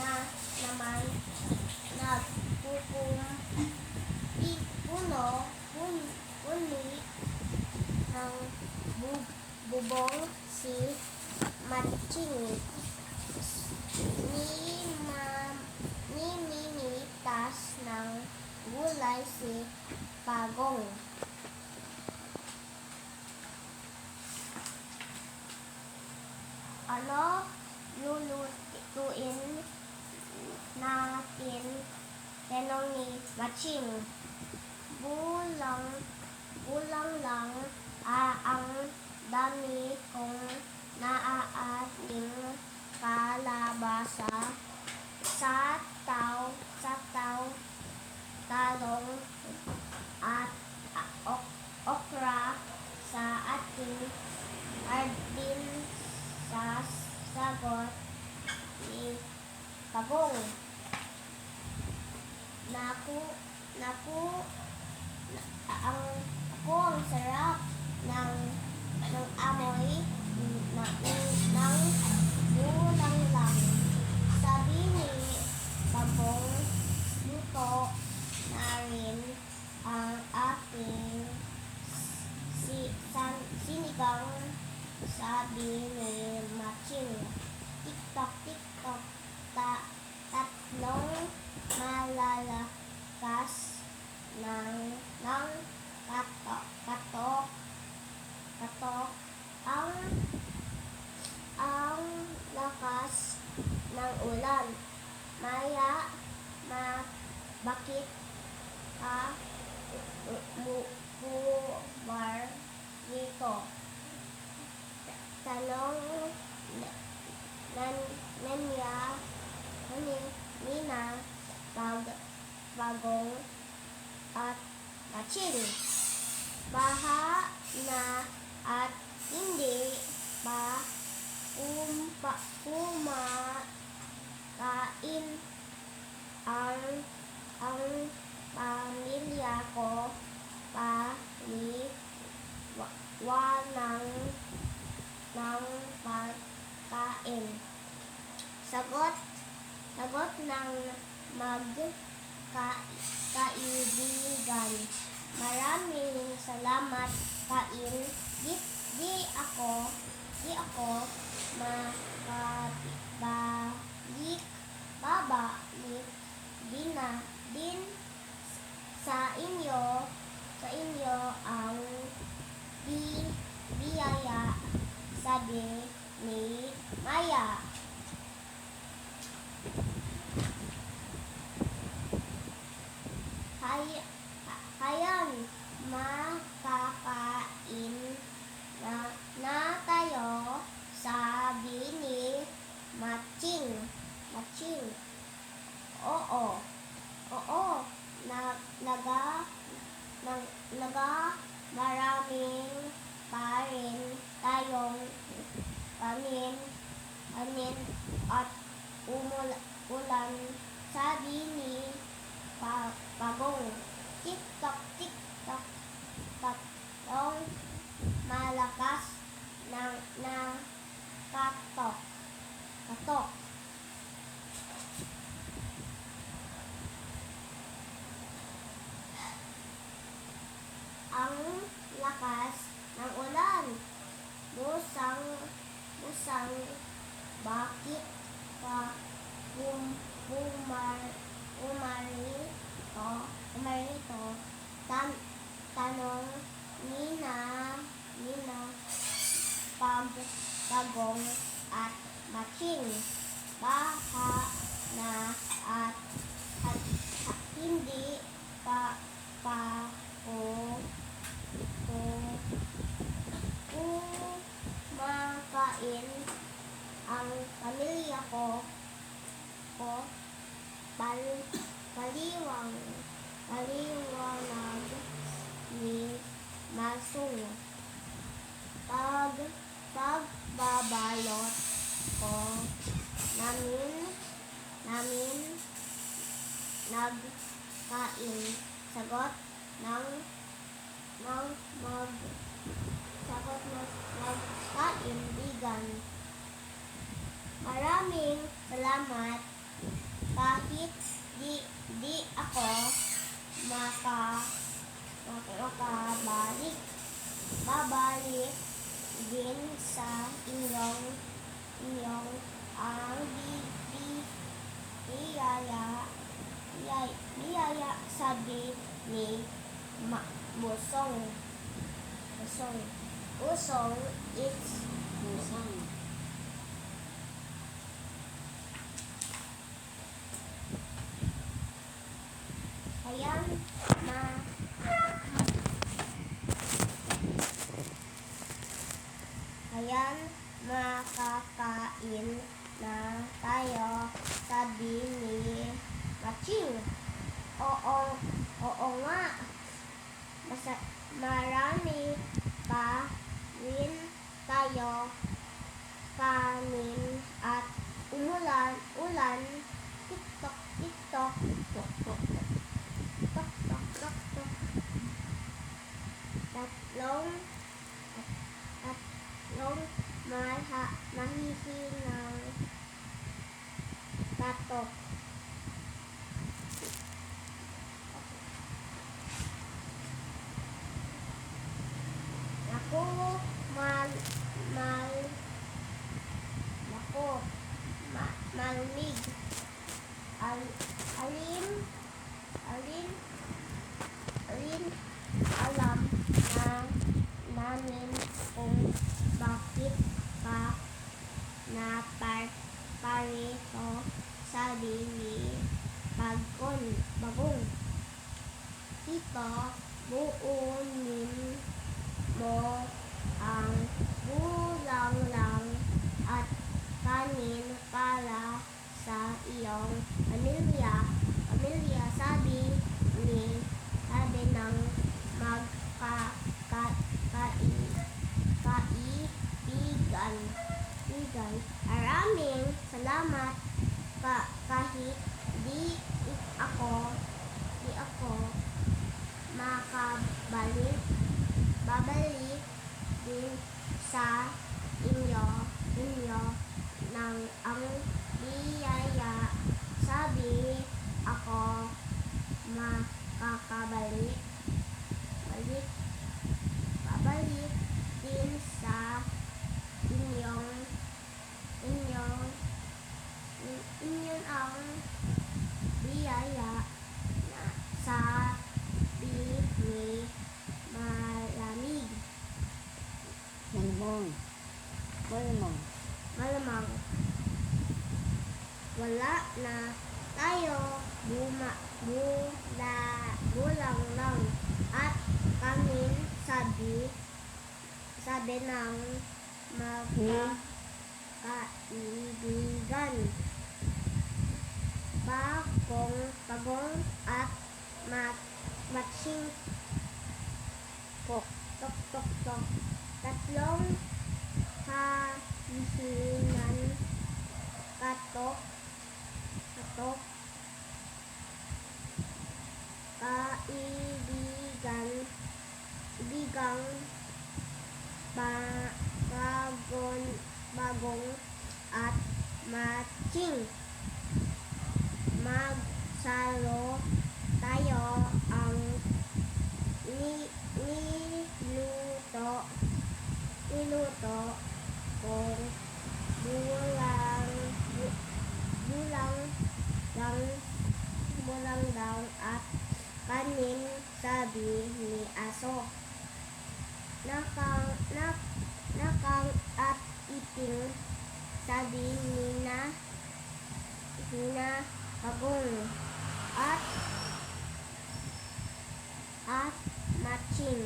na naman puni ng bubong si Matching. Nimimitas ng gulay si Pagong. Ano lulutuin natin? Tanong ni Matching. Bulang lang ang dami kong naaating kalabasa sa talong at okra sa ating hardin, sa sagot ni Pagong. Ang sarap ng amoy ng bulang lang. Sabi ni Pagong, luto na rin ang aking sinigang. Sabi ni Matching. Tiktok, tiktok, tatlong malalakas ng katok ang lakas ng ulan. Bakit ka umar dito? Tanong nina Pagong at Matching. Baha na at hindi pa kumakain ang pamilya ko ng pagkain. Sagot ng magkaibigan. Maraming salamat, kain. Di ako babalik din sa inyo ang biyaya, sabi ni Maya. Hayan, makakain na tayo, sabi ni Matching. Oo, maraming pa rin tayong panin at ulan, sabi ni Pagong. Tiktok, tiktok, tatlong malakas na katok. Ang lakas ng ulan. Busang, bakit ka umarito? Tanong nina Pagong at Matching. Baha na at hindi pa kumakain ang pamilya ko. Paliwanag ni Masong. Pagbabalot ko namin nagkain. Sagot ng magkaibigan. Maraming salamat, kahit di ako makabalik, babalik din sa inyong ang biyaya, sabi ni Busong. Usong, it's Musang. ayan na ayan makakain na tayo, sabi ni Maching. Oo nga, marami pa rin tayo kanin at ulan. Tiktok, tiktok, tok, tok, tok, tok, tok, tok, tok. Tatlong mahihinang tatok. Naku, malamig. Alin alam namin kung bakit ka naparito, sabi ni Bagong. Tito, buunin mo ang gulang lang at kanin para sa iyong pamilya, sabi ng kaibigan. Maraming salamat kahit di ako babalik din sa inyo ng ang biyaya, sabi ako babalik din sa inyong ang biyaya, sabi ni Malamang wala na tayo bulang lang at kanin, sabi ng magkaibigan. Bagong at Maching. Tok, tok, tok, tok. Tatlong kahihingan katok. Kaibigang Bagong at Maching. Magsalo tayo ang niluto kung bulang daw at kanin, sabi ni Aso. Nakang at iting, sabi ni Bagong. At Maching.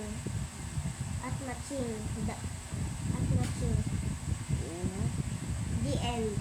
The end.